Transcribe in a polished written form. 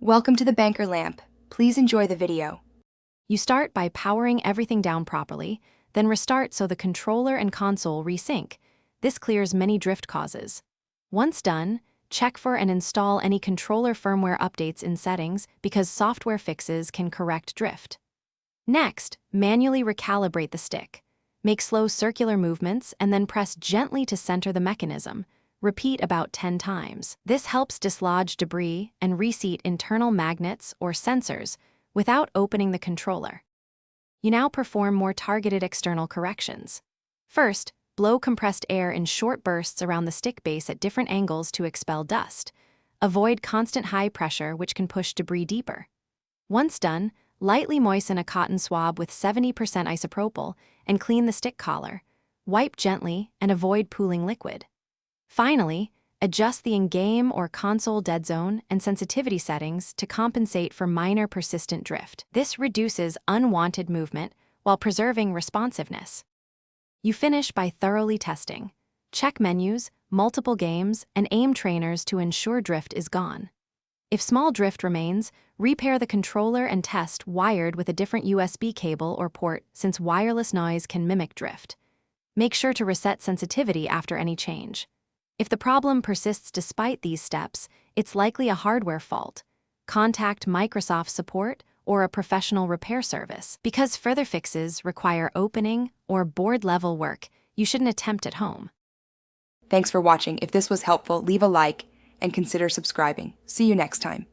Welcome to the banker lamp. Please enjoy the video. You start by powering everything down properly, then restart so the controller and console resync. This clears many drift causes. Once done, check for and install any controller firmware updates in settings because software fixes can correct drift. Next, manually recalibrate the stick. Make slow circular movements and then press gently to center the mechanism. Repeat about 10 times. This helps dislodge debris and reseat internal magnets or sensors without opening the controller. You now perform more targeted external corrections. First, blow compressed air in short bursts around the stick base at different angles to expel dust. Avoid constant high pressure, which can push debris deeper. Once done, lightly moisten a cotton swab with 70% isopropyl and clean the stick collar. Wipe gently and avoid pooling liquid. Finally, adjust the in-game or console dead zone and sensitivity settings to compensate for minor persistent drift. This reduces unwanted movement while preserving responsiveness. You finish by thoroughly testing. Check menus, multiple games, and aim trainers to ensure drift is gone. If small drift remains, repair the controller and test wired with a different USB cable or port since wireless noise can mimic drift. Make sure to reset sensitivity after any change. If the problem persists despite these steps, it's likely a hardware fault. Contact Microsoft support or a professional repair service. Because further fixes require opening or board-level work, you shouldn't attempt at home. Thanks for watching. If this was helpful, leave a like and consider subscribing. See you next time.